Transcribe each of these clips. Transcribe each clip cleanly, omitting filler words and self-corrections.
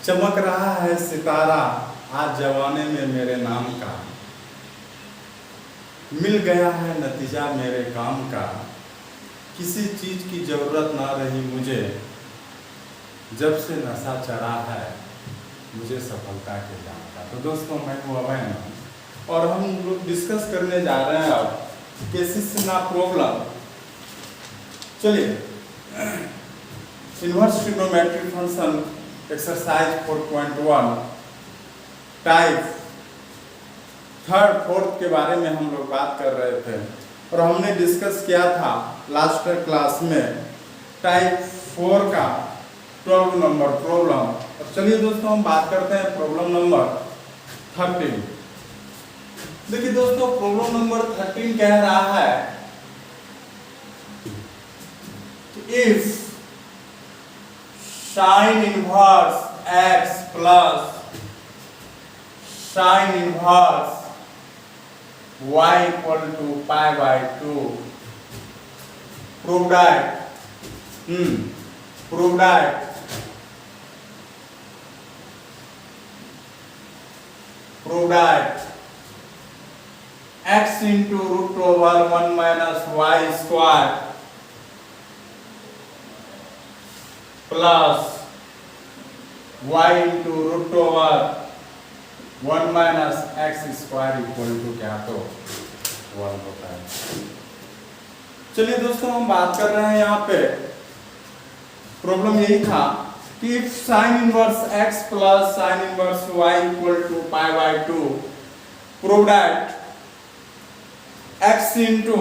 चमक रहा है सितारा आज जवाने में मेरे नाम का, मिल गया है नतीजा मेरे काम का, किसी चीज की जरूरत ना रही मुझे, जब से नशा चढ़ा है मुझे सफलता के जाम का। तो दोस्तों मैं हूँ अभय और हम लोग डिस्कस करने जा रहे हैं अब केसेस ना प्रॉब्लम। चलिए, inverse trigonometric function exercise 4.1 type third fourth के बारे में हम लोग बात कर रहे थे और हमने डिस्कस किया था लास्ट क्लास में टाइप 4 का 12 नंबर प्रॉब्लम। और चलिए दोस्तों हम बात करते हैं प्रॉब्लम नंबर 13। देखिए दोस्तों, प्रॉब्लम नंबर 13 कह रहा है कि if sine inverse x plus sine inverse y equal to pi by 2 prove that x into root over 1 minus y square plus y into root over 1 minus x square equal to क्या, तो 1 होता है। चलिए दोस्तों हम बात कर रहे हैं यहाँ पे प्रॉब्लम यही था कि if sin inverse x plus sin inverse y equal to pi by 2 prove that x into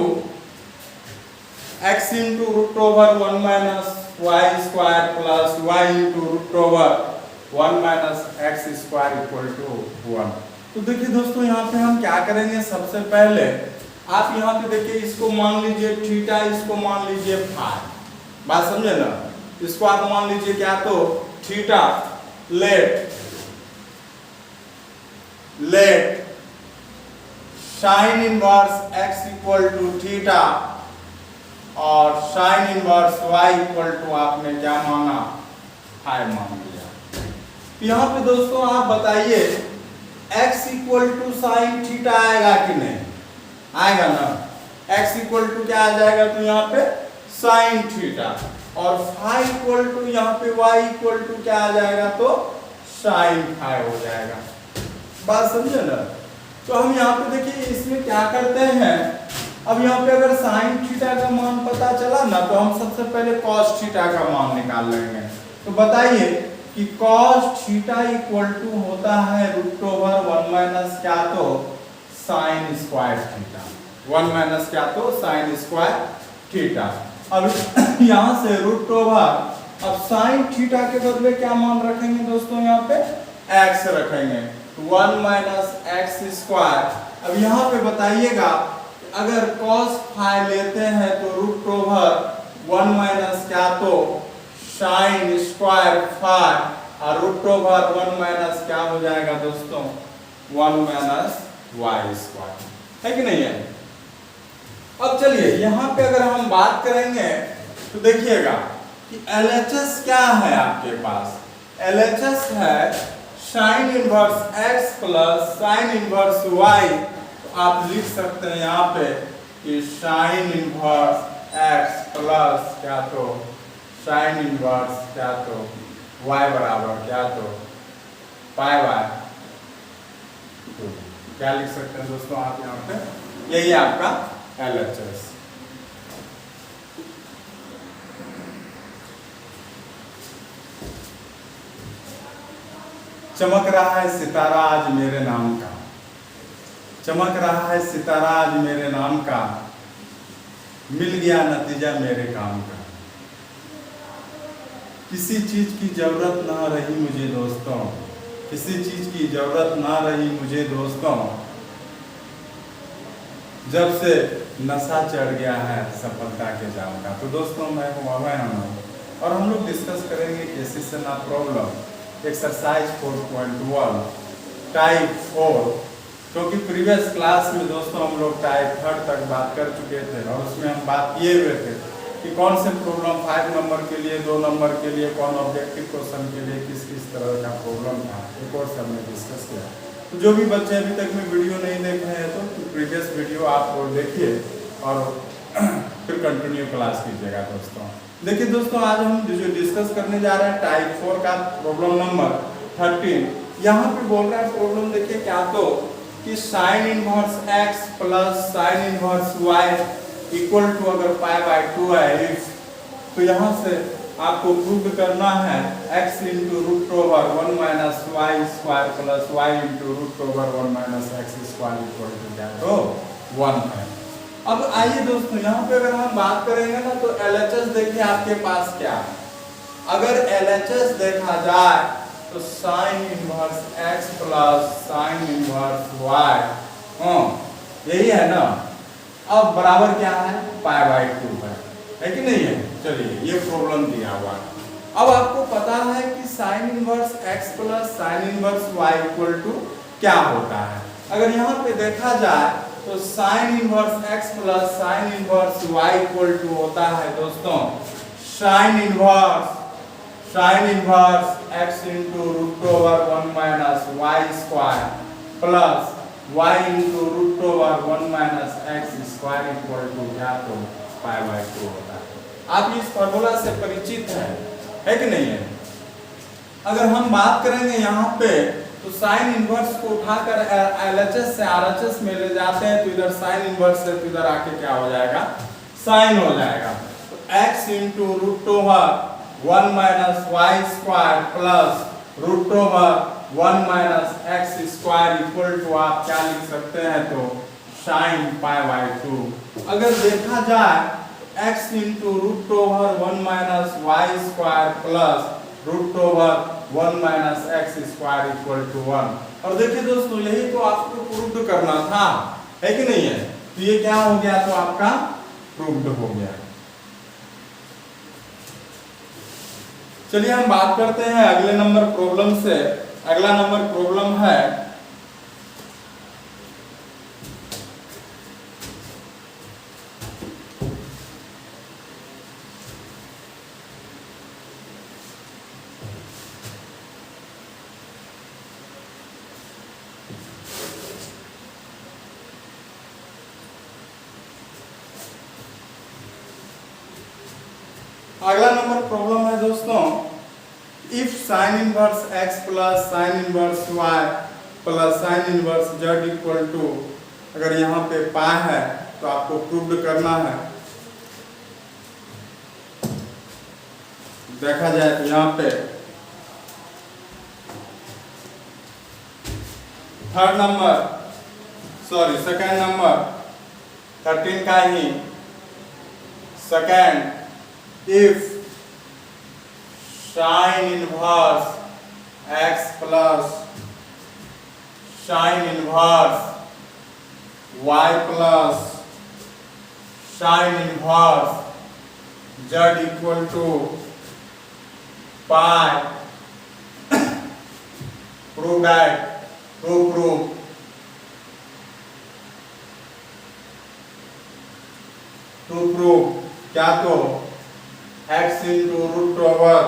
root over 1 minus y square plus y into root over 1 minus x square equal to 1। तो देखिए दोस्तों यहाँ पे हम क्या करेंगे, सबसे पहले आप यहाँ पे देखिए इसको मान लीजिए थीटा, इसको मान लीजिए फाई, बात समझे ना। इसको आप मान लीजिए क्या, तो theta. Let sine inverse x equal to theta और sine inverse y equal to आपने क्या माना, फाई मान लिया। यहाँ पे दोस्तों आप बताइए x equal to sine theta आएगा कि नहीं, आएगा ना। x इक्वल टू क्या आ जाएगा, तो यहाँ पे साइन थीटा और फाई इक्वल टू यहाँ पे y इक्वल टू क्या आ जाएगा, तो साइन फाई हो जाएगा। बात समझे ना। तो हम यहाँ पे देखिए इसमें क्या करते हैं, अब यहाँ पे अगर साइन थीटा का मान पता चला ना तो हम सबसे पहले कॉस थीटा का मान निकाल लेंगे। तो बताइए कि कॉस थीटा इक्वल टू होता है रूट ओवर 1 माइनस क्या, तो साइन स्क्वायर थीटा, 1 माइनस क्या, तो साइन स्क्वायर थीटा। अब यहाँ से रूट ओवर, अब साइन थीटा के बदले क्या मान रखेंगे दोस्तों, यहाँ पे x रखेंगे, 1 माइनस एक्स स्क्वायर। अब यहाँ पे बताइएगा अगर cos फाई लेते हैं तो रूट ओवर 1 माइनस क्या, तो साइन स्क्वायर फाई और रूट ओवर 1 माइनस क्या हो जाएगा दोस्तों, 1 माइनस वाई स्क्वायर, है कि नहीं है। अब चलिए यहाँ पे अगर हम बात करेंगे तो देखिएगा कि LHS क्या है आपके पास, LHS है sine inverse x plus sine inverse y। तो आप लिख सकते हैं यहाँ पे कि साइन इनवर्स x प्लस क्या, तो साइन इनवर्स क्या, तो y बराबर क्या, तो पाई बाय 2। क्या लिख सकते हैं दोस्तों आप यहाँ पे, यही आपका LHS। चमक रहा है सितारा आज मेरे नाम का, चमक रहा है सितारा आज मेरे नाम का, मिल गया नतीजा मेरे काम का, किसी चीज की जरूरत ना रही मुझे दोस्तों, किसी चीज की जरूरत ना रही मुझे दोस्तों, जब से नशा चढ़ गया है सफलता के जाम का। तो दोस्तों मैं हूँ अभय और हम लोग डिस्कस करेंगे केसेस ना प्रॉब्लम एक्सरसाइज 4.1 टाइप 4, क्योंकि प्रीवियस क्लास में दोस्तों हम लोग टाइप 3 तक बात कर चुके थे और उसमें हम बात किए हुए थे कि कौन से प्रॉब्लम 5 नंबर के लिए, 2 नंबर के लिए, कौन ऑब्जेक्टिव क्वेश्चन के लिए किस किस तरह का प्रॉब्लम था, एक और से हमने डिस्कस किया। तो जो भी बच्चे अभी तक में वीडियो नहीं देख रहे हैं तो प्रीवियस वीडियो आप देखिए और फिर कंटिन्यू क्लास कीजिएगा दोस्तों। देखिए दोस्तों, आज हम जो डिस्कस करने जा रहे हैं टाइप 4 का प्रॉब्लम नंबर 13। यहाँ पे बोल रहा है प्रॉब्लम, देखिए क्या, तो कि sine inverse x plus sine inverse y equal to अगर π/2 है, तो यहाँ से आपको प्रूव करना है x into root over 1 minus y square plus y into root over 1 minus x square equal to क्या, तो 1 है। अब आइए दोस्तों, यहाँ पे अगर हम बात करेंगे ना तो LHS देखिए आपके पास क्या है। अगर LHS देखा जाए तो sine inverse x plus sine inverse y, यही है ना। अब बराबर क्या है, π/2 है कि नहीं है। चलिए, ये प्रॉब्लम दिया हुआ है। अब आपको पता है कि sine inverse x plus sine inverse y equal to क्या होता है। अगर यहाँ पे देखा जाए तो sine inverse x plus sine inverse y equal to होता है दोस्तों sine inverse x into root over 1 minus y square plus y into root over 1 minus x square equal to क्या, तो π/2 होता है। आप इस फॉर्मूला से परिचित है कि नहीं है। अगर हम बात करेंगे यहाँ पे तो साइन इनवर्स को उठाकर LHS से RHS में ले जाते हैं तो इधर साइन इनवर्स से इधर आके क्या हो जाएगा, साइन हो जाएगा। तो x into root over 1 minus y square plus root over 1 minus x square equal to आप क्या लिख सकते हैं, तो साइन π/2। अगर देखा जाए x into root over 1 minus y square plus root over 1 minus x square equal to 1। और देखिए दोस्तों, यही तो आपको प्रूव करना था, है कि नहीं है। तो ये क्या हो गया, तो आपका प्रूव्ड हो गया। चलिए हम बात करते हैं अगले नंबर प्रॉब्लम से। अगला नंबर प्रॉब्लम है अगला नंबर प्रॉब्लम है दोस्तों, if sine inverse x plus sine inverse y plus sine inverse z equal to, अगर यहाँ पे पाई है तो आपको प्रूव करना है। देखा जाए तो यहाँ पे सेकंड नंबर 13 का ही second, if sin inverse x plus sin inverse y plus sin inverse z equal to pi, prove that, prove to prove क्या, तो x into root over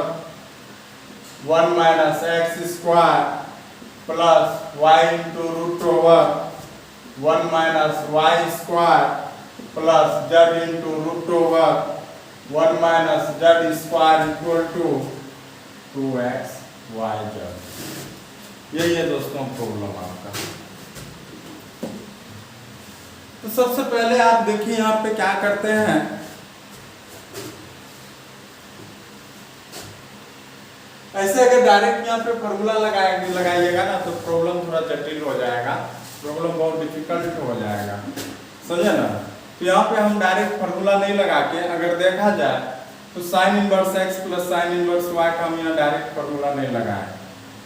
1 minus x square plus y into root over 1 minus y square plus z into root over 1 minus z square equal to 2x y z। यही है दोस्तों problem आपका। तो सबसे पहले आप देखिए यहाँ पे क्या करते हैं, ऐसे अगर डायरेक्ट यहाँ पे फॉर्मूला लगाइएगा ना तो प्रॉब्लम थोड़ा जटिल हो जाएगा, प्रॉब्लम बहुत डिफिकल्ट हो जाएगा, समझे ना। तो यहाँ पे हम डायरेक्ट फॉर्मूला नहीं लगा के अगर देखा जाए तो sine inverse x plus sine inverse y का हम यहाँ डायरेक्ट फॉर्मूला नहीं लगाए।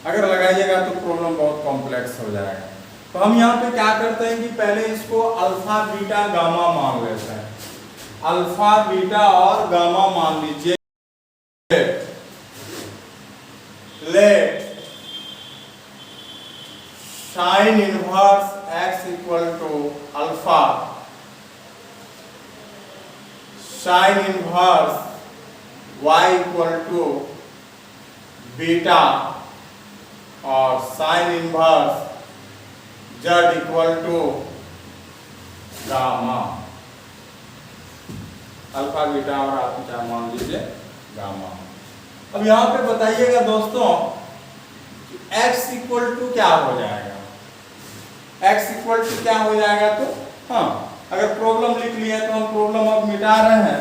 अगर लगाइएगा तो प्रॉब्लम बहुत कॉम्प्लेक्स हो जाएगा। तो हम यहाँ पे क्या करते हैं कि पहले इसको अल्फा बीटा गामा मान लेते हैं। अल्फा बीटा और गामा मान लीजिए। let sin inverse x equal to alpha, sine inverse y equal to beta और sine inverse z equal to gamma. Alpha beta और आप क्या मान लीजिए गामा। अब यहाँ पे बताइएगा दोस्तों x इक्वल टू क्या हो जाएगा, x इक्वल टू क्या हो जाएगा। तो हाँ, अगर प्रॉब्लम लिख लिया तो हम प्रॉब्लम अब मिटा रहे हैं,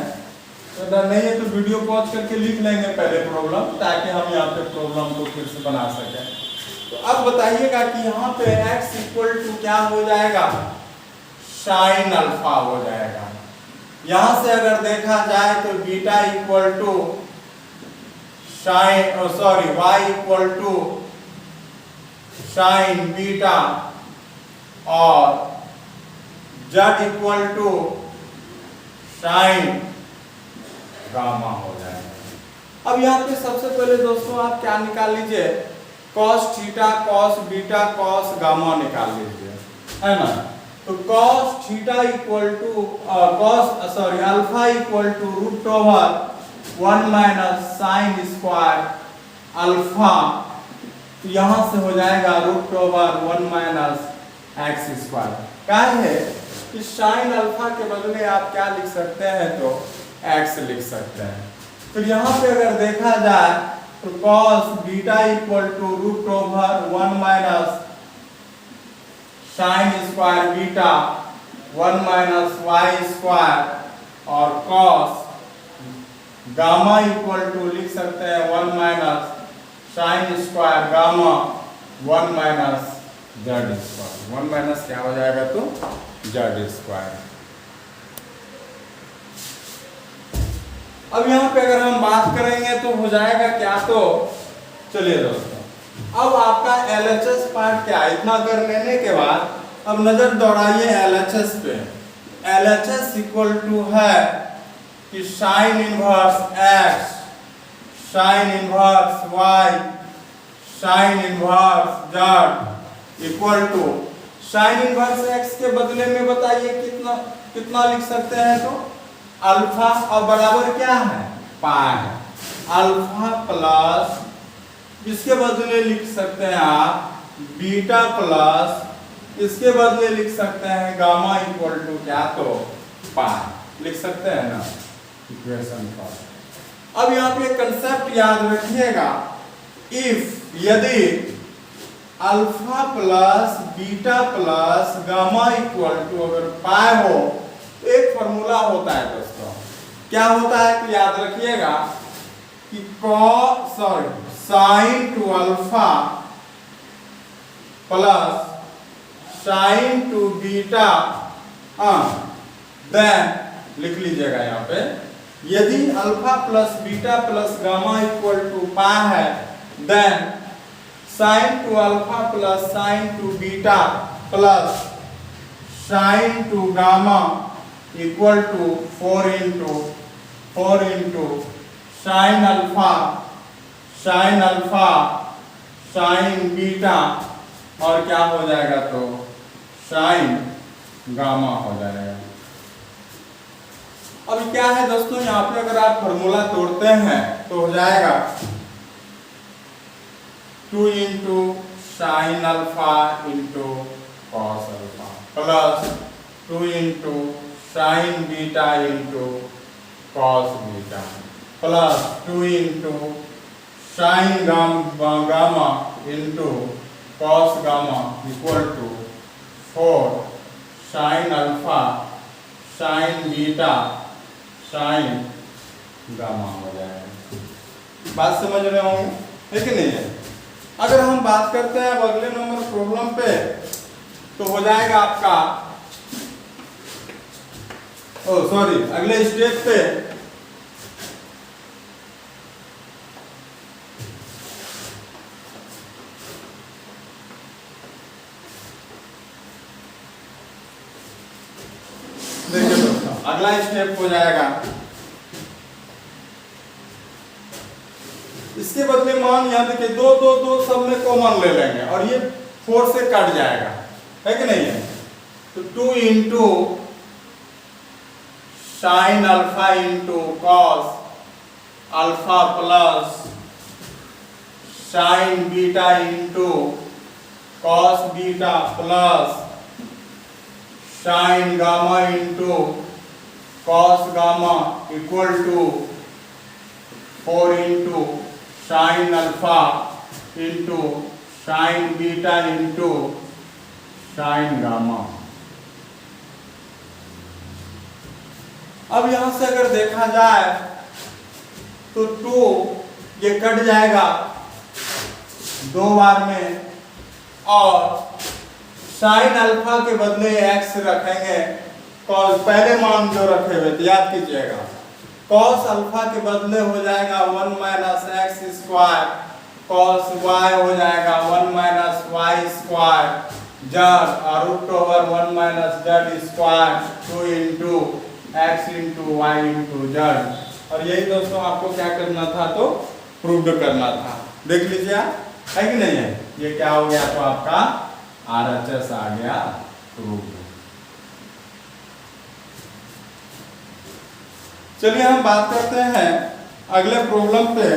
तो अगर नहीं है तो वीडियो पॉज करके लिख लेंगे पहले प्रॉब्लम, ताकि हम यहाँ पे प्रॉब्लम को फिर से बना सकें। तो अब बताइएगा कि यहाँ पे x इक्वल टू क्या हो जाएगा, साइन अल्फा हो जाएगा। यहाँ से अगर देखा जाए तो beta equal to sine y equal to sine beta और z equal to sine gamma हो जाएगा। अब यहाँ पे सबसे पहले दोस्तों आप क्या निकाल लीजिए, cos theta cos beta cos gamma निकाल लीजिए, है ना। तो cos theta equal to alpha equal to root over 1 minus sine square alpha, तो यहां से हो जाएगा root over 1 minus x square. क्या है कि साइन अल्फा के बदले आप क्या लिख सकते हैं, तो एक्स लिख सकते हैं। फिर यहाँ पे अगर देखा जाए तो cos beta equal to root over 1 minus sine square beta 1 minus y square और कॉस गामा इक्वल टू लिख सकते हैं 1 minus sine square gamma 1 minus z square. 1 minus क्या हो जाएगा, तो जेड स्क्वायर। अब यहाँ पे अगर हम बात करेंगे तो हो जाएगा क्या, तो चलिए दोस्तों अब आपका LHS पार्ट क्या है, इतना कर लेने के बाद अब नजर दौड़ाइए LHS पे। LHS इक्वल टू है कि sine inverse x sine inverse y sine inverse z equal to sine inverse x के बदले में बताइए कितना कितना लिख सकते हैं, तो अल्फा और बराबर क्या है, पाई है। अल्फा प्लस इसके बदले लिख सकते हैं आप बीटा प्लस इसके बदले लिख सकते हैं गामा इक्वल टू क्या, तो पाई लिख सकते हैं ना इक्वेशन पर। अब यहाँ पे कंसेप्ट याद रखिएगा, इफ यदि alpha plus beta plus gamma equal to अगर पाई हो, तो एक फॉर्मूला होता है दोस्तों, क्या होता है तो याद रखिएगा कि sine two alpha plus sine two beta, then लिख लीजिएगा यहाँ पे, यदि alpha plus beta plus gamma equal to pi है, then sine two alpha plus sine two beta plus sine two gamma equal to 4 into sine alpha sine beta और क्या हो जाएगा, तो साइन गामा हो जाएगा। अब क्या है दोस्तों, यहाँ पे अगर आप फॉर्मूला तोड़ते हैं तो हो जाएगा 2 into sine alpha into cos alpha plus 2 into sine beta into cos beta plus 2 into sine gamma into cos gamma equal to 4 sine alpha sine beta sine gamma हो जाएगा। बात समझ रहे होंगे, है कि नहीं है। अगर हम बात करते हैं अगले नंबर प्रॉब्लम पे, तो हो जाएगा आपका अगले स्टेप पे देखिए दोस्तों, अगला स्टेप हो जाएगा, इसके बदले मान यहाँ देखिए 2 2 2 सब में कॉमन ले लेंगे और ये 4 से कट जाएगा, है कि नहीं है। तो 2 into sine alpha into cos alpha plus sine beta into cos beta plus sine gamma into cos gamma equal to 4 into sine alpha into sine beta into sine gamma. अब यहां से अगर देखा जाए तो 2 ये कट जाएगा 2 बार में, और साइन अल्फा के बदले x रखेंगे। कॉस पहले मान जो रखे हुए थे याद कीजिएगा, कॉस अल्फा के बदले हो जाएगा 1 minus x square, cos y हो जाएगा 1 माइनस वाई स्क्वायर जड़, और root over 1 minus z square 2 into x into y into z. और यही दोस्तों आपको क्या करना था, तो प्रूव करना था। देख लीजिए है कि नहीं है, ये क्या हो गया, तो आपका RHS आ गया प्रूव। चलिए हम बात करते हैं अगले प्रॉब्लम पे।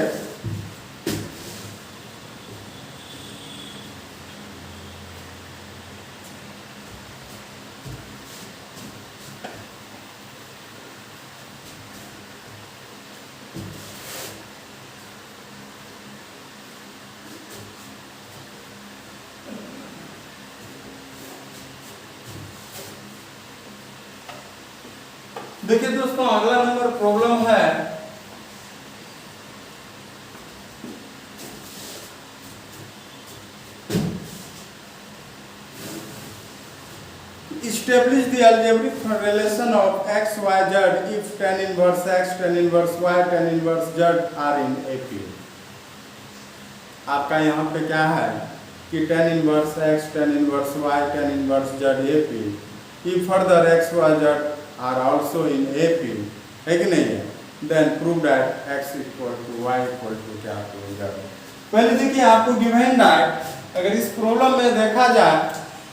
देखिए दोस्तों अगला नंबर प्रॉब्लम है establish the algebraic relation of x y z if tan inverse x tan inverse y tan inverse z are in AP। आपका यहाँ पे क्या है कि tan inverse x tan inverse y tan inverse z AP if further x y z are also in AP, है कि नहीं है, then prove that x equal to y equal to क्या to z। पहले देखिए आपको गिवन दैट अगर इस प्रॉब्लम में देखा जाए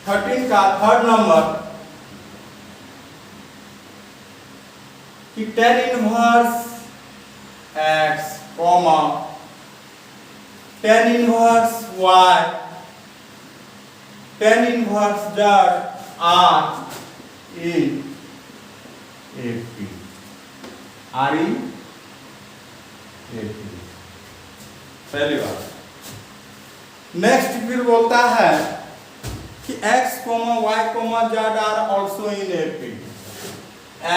13 का थर्ड नंबर कि tan inverse x comma tan inverse y tan inverse z are in AP, are in AP। पहली बात। नेक्स्ट फिर बोलता है कि x, y, z are also in AP।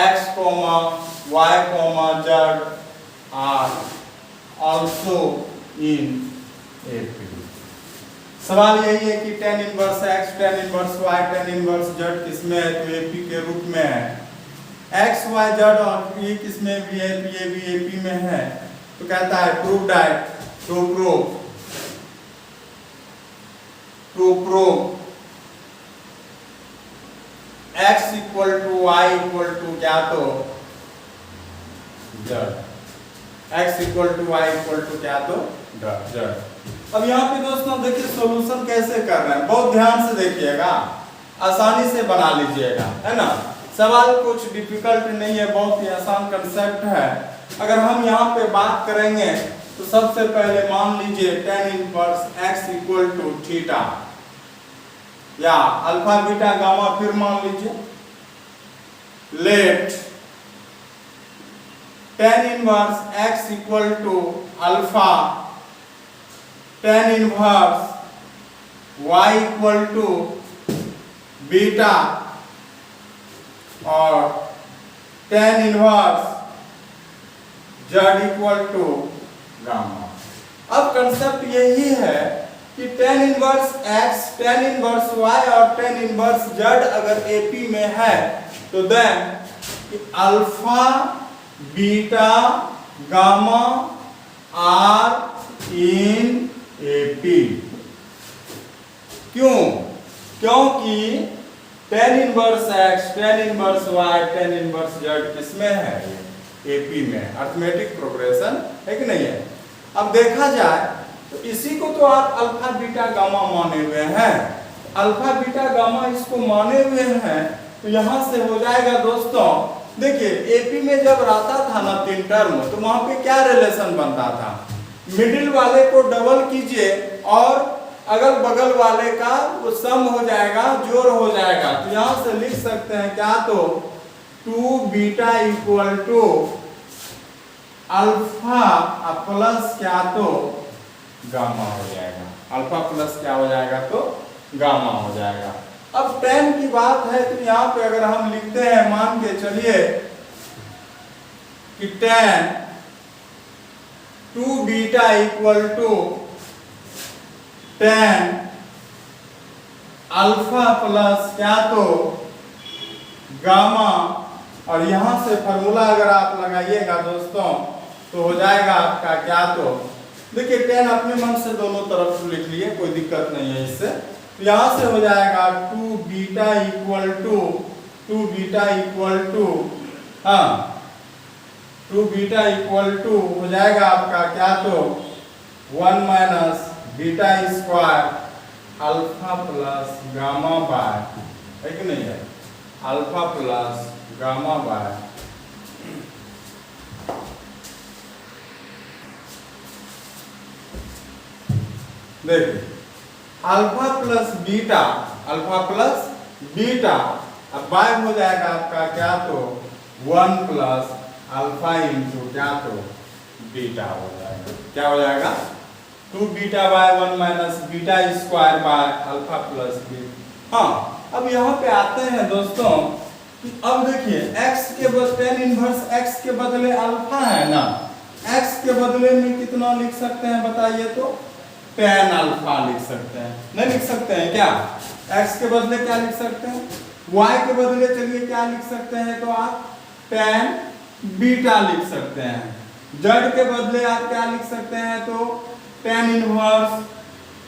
x, y, z are also in AP। सवाल यही है कि tan inverse x, tan inverse y, tan inverse z किसमें है, तो AP के रूप में है। x, y, z और ये किसमें भी है, ये भी AP में है। तो कहता है prove that, to prove x equal to y equal to क्या, तो z। x equal to y equal to क्या, तो z। अब यहाँ पे दोस्तों देखिए सॉल्यूशन कैसे कर रहे हैं, बहुत ध्यान से देखिएगा, आसानी से बना लीजिएगा, है ना। सवाल कुछ डिफिकल्ट नहीं है, बहुत ही आसान कंसेप्ट है। अगर हम यहाँ पे बात करेंगे तो सबसे पहले मान लीजिए tan inverse x equal to theta या अल्फा बीटा गामा, फिर मान लीजिए let tan inverse x equal to alpha tan inverse y equal to beta और tan inverse z equal to gamma. अब कंसेप्ट यही है कि tan inverse x, tan inverse y और tan इनवर्स z अगर AP में है तो then alpha beta gamma are in AP। क्यों? क्योंकि tan inverse x, tan inverse y, tan inverse z किसमें है, AP में। अर्थमेटिक प्रोग्रेशन है कि नहीं है। अब देखा जाए तो इसी को तो आप अल्फा बीटा गामा माने हुए हैं, अल्फा बीटा गामा इसको माने हुए हैं, तो यहां से हो जाएगा दोस्तों देखिए एपी में जब रहता था ना 3 टर्म, तो वहां पे क्या रिलेशन बनता था, मिडिल वाले को डबल कीजिए और अगल बगल वाले का वो सम हो जाएगा, जोड़ हो जाएगा। तो यहां से लिख सकते हैं क्या, तो 2 beta equal to alpha plus क्या, तो गामा हो जाएगा। अल्फा प्लस क्या हो जाएगा, तो गामा हो जाएगा। अब tan की बात है तो यहाँ पे अगर हम लिखते हैं, मान के चलिए कि tan 2 beta equal to tan alpha plus क्या, तो गामा, और यहां से फॉर्मूला अगर आप लगाइएगा दोस्तों तो हो जाएगा आपका क्या, तो देखिए tan अपने मन से दोनों तरफ लिख लिए, कोई दिक्कत नहीं है इससे। तो यहां से हो जाएगा 2 beta equal to 2 beta equal to हाँ 2 बीटा इक्वल टू हो जाएगा आपका क्या, तो 1 minus beta square alpha plus gamma by, है कि नहीं है, अल्फा प्लस गामा बाय देखिए alpha plus beta, alpha plus beta, अब बाय हो जाएगा आपका क्या, तो 1 प्लस अल्फा इंटू क्या, तो बीटा हो जाएगा। क्या हो जाएगा, 2 beta by 1 minus beta square by alpha plus beta. हाँ अब यहाँ पे आते हैं दोस्तों कि अब देखिए x के बदले tan इनवर्स x के बदले अल्फा है ना, x के बदले में कितना लिख सकते हैं बताइए, तो tan अल्फा लिख सकते हैं, नहीं लिख सकते हैं क्या, x के बदले क्या लिख सकते हैं, y के बदले चलिए क्या लिख सकते हैं, तो आप tan बीटा लिख सकते हैं, z के बदले आप क्या लिख सकते हैं, तो tan inverse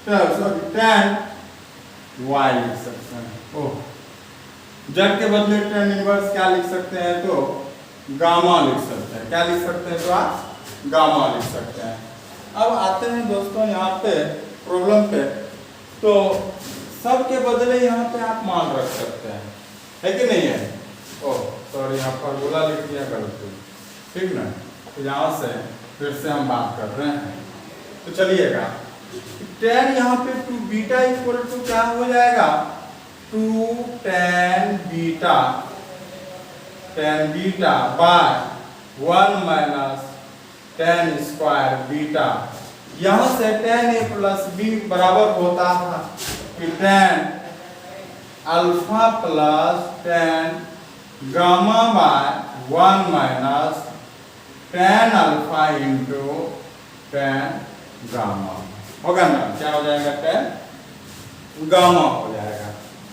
sorry tan y लिख सकते हैं। ओह z के बदले tan इनवर्स क्या लिख सकते हैं, तो गामा लिख सकते हैं। क्या लिख सकते हैं, तो आप गामा लिख सकते हैं। अब आते हैं दोस्तों यहाँ पे प्रॉब्लम पे, तो सब के बदले यहाँ पे आप मान रख सकते हैं, है कि नहीं है। ओह सॉरी यहाँ फॉर्मूला लिख दिया गलती, ठीक ना। तो यहाँ से फिर से हम बात कर रहे हैं, तो चलिएगा tan यहाँ पे 2 बीटा इक्वल टू क्या हो जाएगा, 2 tan beta by 1 minus tan square beta. यहाँ से tan a प्लस बी बराबर होता था कि tan alpha plus tan gamma by 1 minus tan alpha into tan gamma होगा ना। क्या हो जाएगा, tan गामा हो जाएगा।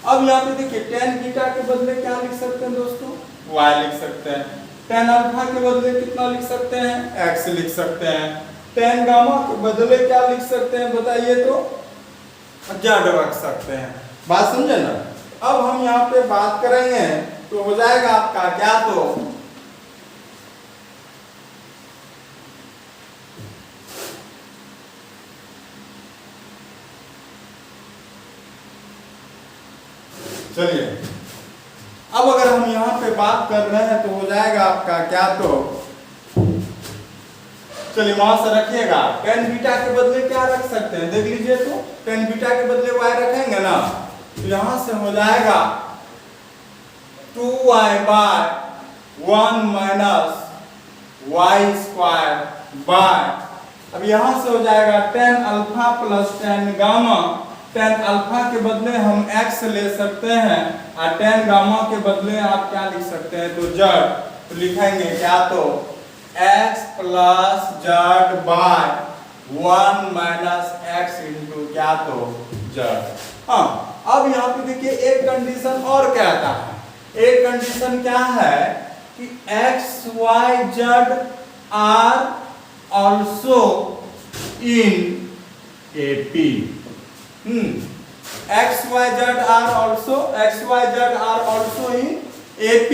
अब यहाँ पे देखिए tan बीटा के बदले क्या लिख सकते हैं दोस्तों, y लिख सकते हैं। tan अल्फा के बदले कितना लिख सकते हैं, x लिख सकते हैं। tan गामा के बदले क्या लिख सकते हैं बताइए, तो z रख सकते हैं। बात समझे ना। अब हम यहाँ पे बात करेंगे तो हो जाएगा आपका क्या, तो चलिए अब अगर हम यहाँ पे बात कर रहे हैं तो हो जाएगा आपका क्या, तो चलिए वहां से रखिएगा। tan बीटा के बदले क्या रख सकते हैं देख लीजिए, तो tan बीटा के बदले y रखेंगे ना, तो यहां से हो जाएगा 2y by 1 minus y square by, अब यहां से हो जाएगा tan alpha plus tan gamma. tan alpha के बदले हम x ले सकते हैं और tan गामा के बदले आप क्या लिख सकते हैं, तो z। तो लिखेंगे क्या, तो x plus z by 1 minus x into क्या, तो z। हाँ अब यहाँ पे देखिए एक कंडीशन और कहता है, एक कंडीशन क्या है कि x y z are also in AP। x y z are also in AP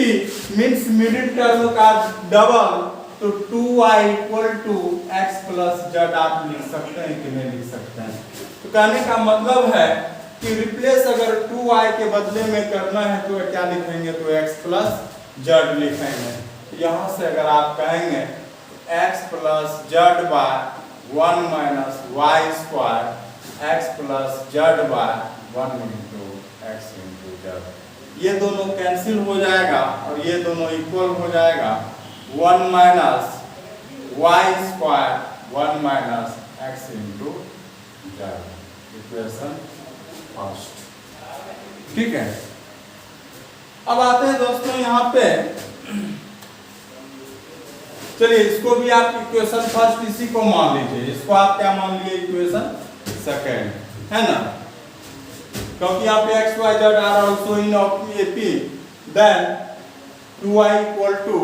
means middle term का डबल, तो 2y equal to x plus z आप लिख सकते हैं कि नहीं लिख सकते हैं। तो कहने का मतलब है कि रिप्लेस अगर 2y के बदले में करना है तो क्या लिखेंगे, तो x प्लस जेड लिखेंगे। यहाँ से अगर आप कहेंगे x plus z by 1 minus y square x plus z by 1 into x into z, ये दोनों कैंसिल हो जाएगा और ये दोनों इक्वल हो जाएगा 1 minus y square 1 minus x into z, equation first. ठीक है, अब आते हैं दोस्तों यहाँ पे, चलिए इसको भी आप इक्वेशन फर्स्ट इसी को मान लीजिए, इसको आप क्या मान लिए इक्वेशन सेकेंड, है ना, क्योंकि यहाँ पे x y z are also in AP then 2y equal to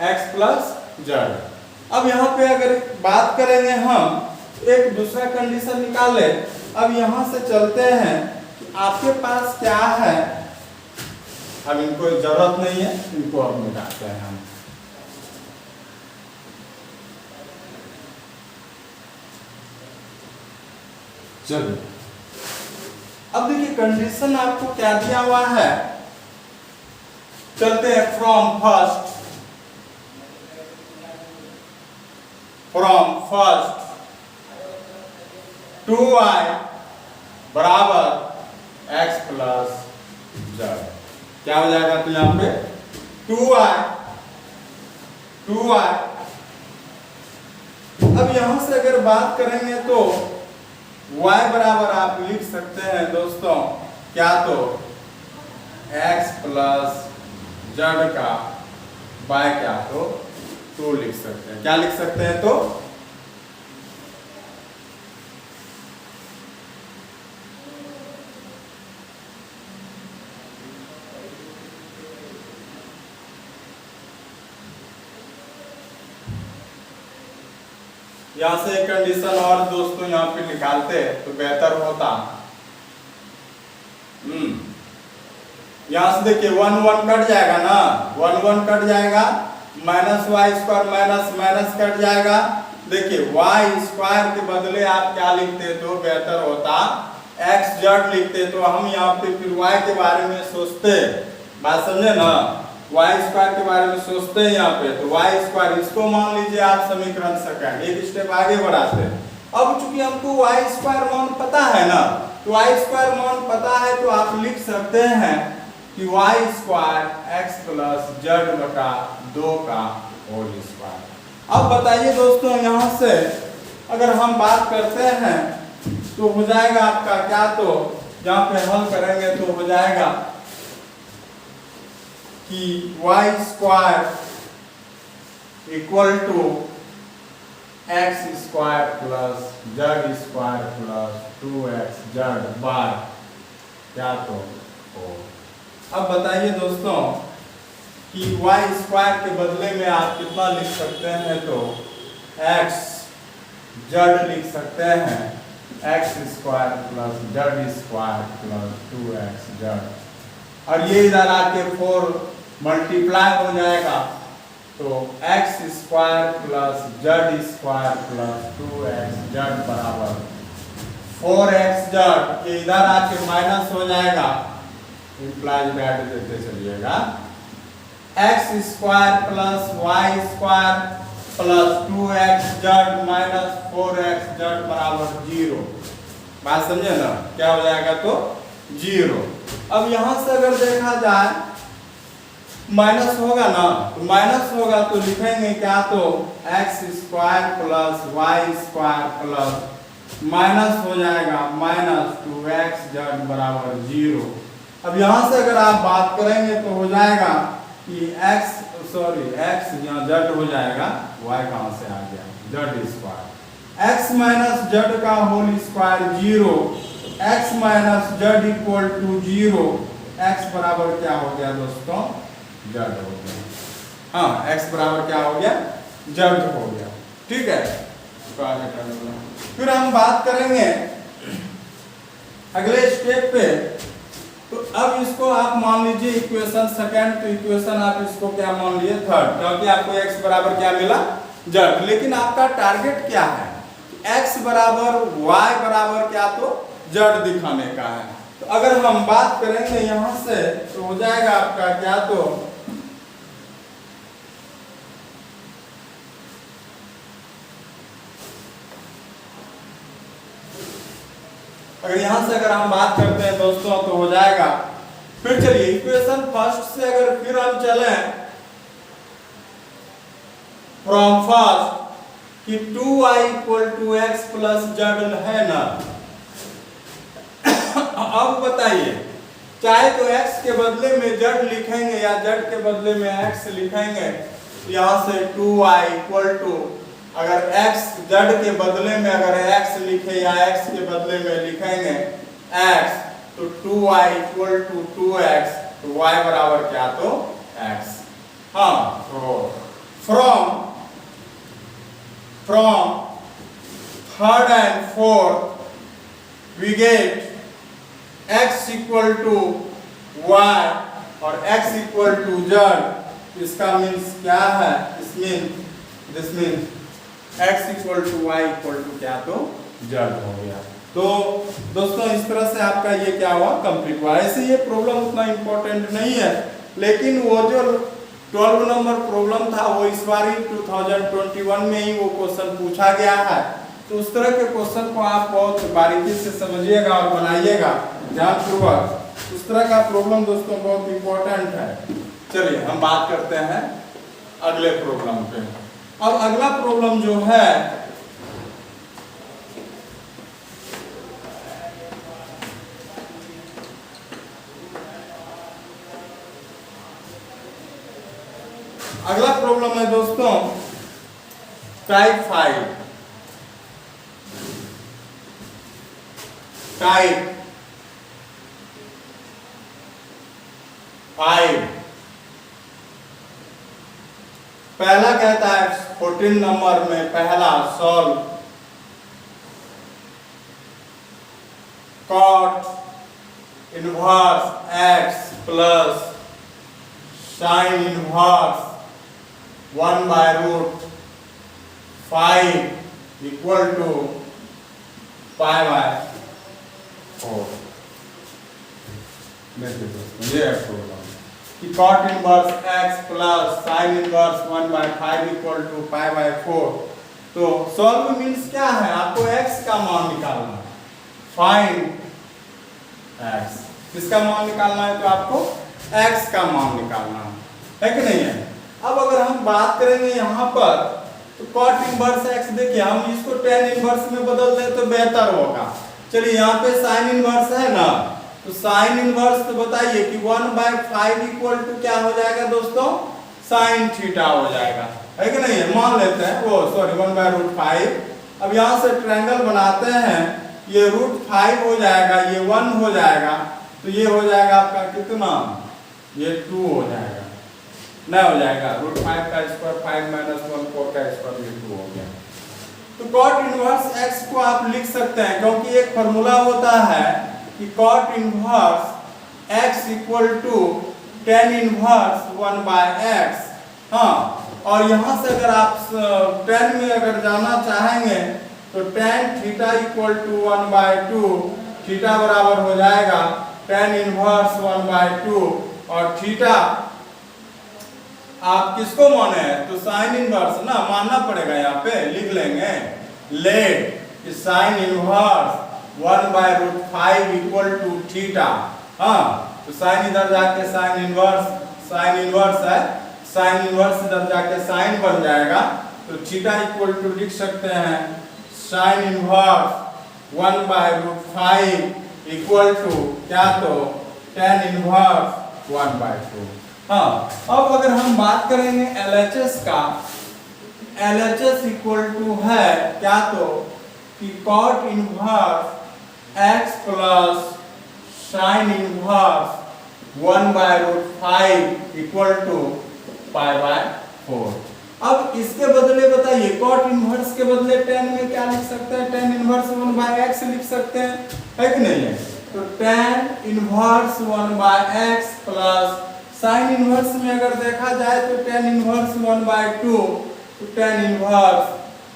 x plus z. अब यहाँ पे अगर बात करेंगे हम एक दूसरा कंडीशन निकाले। अब यहाँ से चलते हैं कि आपके पास क्या है, अब इनको जरूरत नहीं है, इनको अब मिटाते हैं हम। चलिए अब देखिए कंडीशन आपको क्या दिया हुआ है, चलते हैं फ्रॉम फर्स्ट 2y बराबर x प्लस जेड, क्या हो जाएगा, तो यहाँ पे 2y। अब यहां से अगर बात करेंगे तो y बराबर आप लिख सकते हैं दोस्तों क्या, तो x प्लस जेड का बाय क्या, तो 2 लिख सकते हैं। क्या लिख सकते हैं, तो यहां से एक कंडीशन और दोस्तों यहाँ पे निकालते तो बेहतर होता। यहां से देखिए 1 1 कट जाएगा ना, 1 1 कट जाएगा, minus y square minus minus cut जाएगा। देखिए वाई स्क्वायर के बदले आप क्या लिखते तो बेहतर होता, एक्स जेड लिखते तो हम यहाँ पे फिर वाई के बारे में सोचते, बात समझे ना, वाई स्क्वायर के बारे में सोचते हैं यहाँ पे, तो वाई स्क्वायर इसको मान लीजिए आप समीकरण सेकंड, एक स्टेप आगे बढ़ाते हैं। अब चूंकि हमको वाई स्क्वायर मान पता है ना, तो वाई स्क्वायर मान पता है तो आप लिख सकते हैं कि y square x plus z बटा 2 का होल स्क्वायर। अब बताइए दोस्तों यहाँ से अगर हम बात करते हैं तो हो जाएगा आपका क्या, तो यहाँ पे हल करेंगे तो हो जाएगा कि y square equal to x square plus z square plus 2x z by क्या, तो 4। अब बताइए दोस्तों कि वाई स्क्वायर के बदले में आप कितना लिख सकते हैं, तो एक्स जेड लिख सकते हैं, x square plus z square plus 2x Z, और ये इधर आके 4 मल्टीप्लाई हो जाएगा, तो x square plus z square plus 2x Z बराबर 4x जेड, ये इधर आके माइनस हो जाएगा, इम्प्लाइज दैट देते चलिएगा, x square plus y square plus 2x z minus 4x z बराबर 0। बात समझे ना, क्या हो जाएगा, तो 0। अब यहां से अगर देखा जाए माइनस होगा ना, तो माइनस होगा तो लिखेंगे क्या, तो x square plus y square plus minus हो जाएगा माइनस 2x जेड बराबर 0। अब यहां से अगर आप बात करेंगे तो हो जाएगा कि x यहाँ जेड हो जाएगा, y कहां से आ गया, Z square, x minus Z का whole square 0, x minus Z equal to 0, x बराबर क्या हो गया दोस्तों, जेड हो गया। हाँ, x बराबर क्या हो गया, जेड हो गया। ठीक है, फिर हम बात करेंगे अगले स्टेप पे, तो अब इसको आप मान लीजिए इक्वेशन सेकंड, तो इक्वेशन आप इसको क्या मान लिए, थर्ड, क्योंकि आपको x बराबर क्या मिला, जेड। लेकिन आपका टारगेट क्या है, x बराबर y बराबर क्या, तो जेड दिखाने का है। तो अगर हम बात करेंगे यहाँ से तो हो जाएगा आपका क्या, तो अगर यहां से अगर हम बात करते हैं दोस्तों तो हो जाएगा। फिर चलिए इक्वेशन फर्स्ट से अगर फिर हम चलें फ्रॉम फर्स्ट कि 2y equal to x plus z है ना। अब बताइए, चाहे तो x के बदले में z लिखेंगे या z के बदले में x लिखेंगे। यहां से 2y इक्वल टू, अगर x z के बदले में अगर x लिखे या x के बदले में लिखेंगे x, तो 2y इक्वल टू 2x, तो y बराबर क्या, तो x। हाँ, तो from third and fourth we get x equal to y और x इक्वल टू z। इसका मीन्स क्या है, this means x equal to y equal to क्या, तो z हो गया। तो दोस्तों इस तरह से आपका ये क्या हुआ, कंप्लीट हुआ। ऐसे ये प्रॉब्लम उतना इंपॉर्टेंट नहीं है, लेकिन वो जो 12 नंबर प्रॉब्लम था वो इस बार 2021 में ही वो क्वेश्चन पूछा गया है। तो उस तरह के क्वेश्चन को आप बहुत बारीकी से समझिएगा और बनाइएगा ध्यानपूर्वक। उस तरह का प्रॉब्लम दोस्तों बहुत इंपॉर्टेंट है। चलिए हम बात करते हैं अगले प्रॉब्लम पे। अब अगला प्रॉब्लम जो है अगला प्रॉब्लम है दोस्तों टाइप 5। टाइप 5 पहला कहता है 14 नंबर में पहला solve cot inverse x plus sine inverse 1 by root 5 equal to pi by 4। देखिए दोस्तों ये है प्रॉब्लम कि cot inverse x plus sine inverse 1 by 5 equal to pi by 4। तो सॉल्व मीन्स क्या है, आपको x का मान निकालना है। फाइंड x, किसका मान निकालना है, तो आपको x का मान निकालना है कि नहीं है। अब अगर हम बात करेंगे यहाँ पर तो cot इनवर्स x, देखिए हम इसको tan इनवर्स में बदल दें तो बेहतर होगा। चलिए यहाँ पे साइन इनवर्स है ना, तो साइन इनवर्स तो बताइए कि 1 by 5 इक्वल टू क्या हो जाएगा दोस्तों, साइन थीटा हो जाएगा, है कि नहीं है। मान लेते हैं वो सॉरी 1 by root 5। अब यहाँ से ट्रायंगल बनाते हैं, ये √5 हो जाएगा, ये 1 हो जाएगा, तो ये हो जाएगा आपका कितना, ये 2 हो जाएगा, नहीं हो जाएगा √5 का स्क्वायर 5 - 1 4 का स्क्वायर, ये 2 हो गया। तो cot इनवर्स x को आप लिख सकते हैं, क्योंकि एक फॉर्मूला होता है कि cot inverse x equal to tan inverse 1 by x। हाँ, और यहाँ से अगर आप tan में अगर जाना चाहेंगे तो tan theta equal to 1 by 2, theta बराबर हो जाएगा tan इनवर्स 1 by 2, और थीटा आप किसको माने हैं, तो साइन इनवर्स ना मानना पड़ेगा, यहाँ पे लिख लेंगे let sine inverse 1 by √5 equal to theta. हाँ, तो साइन इधर जाके साइन इनवर्स है, साइन इनवर्स इधर जाके साइन बन जाएगा, तो थीटा इक्वल टू लिख सकते हैं sine inverse 1 by √5 equal to क्या, तो tan इनवर्स 1 by 2। हाँ, अब अगर हम बात करेंगे LHS का, LHS इक्वल टू है क्या, तो कि cot inverse x plus sine inverse 1 by √5 equal to pi by 4। अब इसके बदले बताइए, cot इनवर्स के बदले tan में क्या लिख सकते हैं, tan इनवर्स 1 by x लिख सकते हैं, है कि नहीं है। तो tan inverse 1 by x plus sine inverse में अगर देखा जाए तो tan इनवर्स 1 by 2, तो tan inverse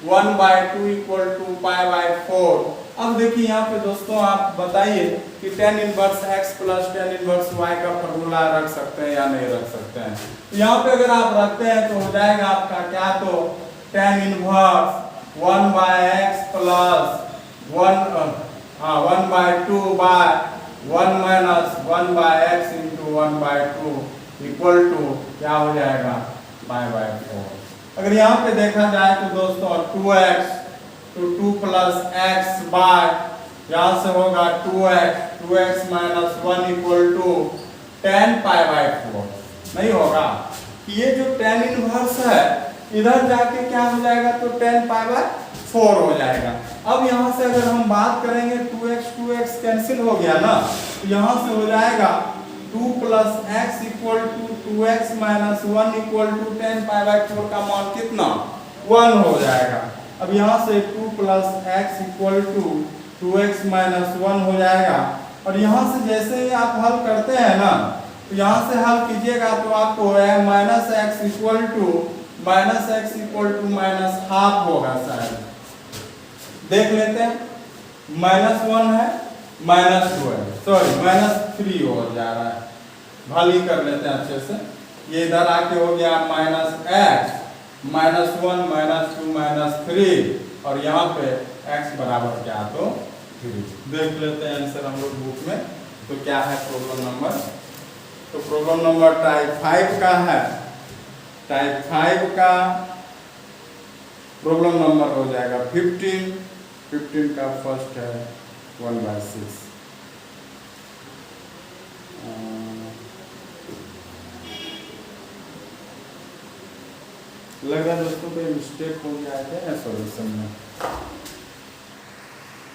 1 by 2 equal to pi by 4। अब देखिए यहाँ पे दोस्तों आप बताइए कि tan inverse x plus tan inverse y का फॉर्मूला रख सकते हैं या नहीं रख सकते हैं। तो यहाँ पे अगर आप रखते हैं तो हो जाएगा आपका क्या, तो tan inverse 1 by x plus 1 हाँ 1/2 by 1 minus 1/x into 1/2 equal to क्या हो जाएगा π/4। अगर यहाँ पे देखा जाए तो दोस्तों 2x तो 2 प्लस x बाय यहाँ से होगा 2x माइनस 1 इक्वल टू 10 π/4। नहीं होगा कि ये जो tan इनवर्स है इधर जाके क्या हो जाएगा तो 10 π/4 हो जाएगा। अब यहाँ से अगर हम बात करेंगे 2x कैंसिल हो गया ना, तो यहाँ से हो जाएगा 2 plus x equal to 2x minus 1 equal to 10 π/4 का मान कितना 1 हो जाएगा। अब यहाँ से 2 plus x equal to 2x minus 1 हो जाएगा। और यहाँ से जैसे ही आप हल करते हैं ना, तो यहाँ से हल कीजिएगा तो आपको minus x equal to minus half होगा शायद। देख लेते हैं, -1 है -2 है, सॉरी -3 हो जा रहा है। हल ही कर लेते हैं अच्छे से। ये इधर आके हो गया -x -1 -2 -3 और यहाँ पे x बराबर क्या तो 3। देख लेते हैं आंसर हम लोग बुक में तो क्या है प्रॉब्लम नंबर। तो प्रॉब्लम नंबर टाइप 5 का है। टाइप 5 का प्रॉब्लम नंबर हो जाएगा 15 का फर्स्ट है 1/6। लग रहा है दोस्तों कोई मिस्टेक हो गया है सॉल्यूशन में।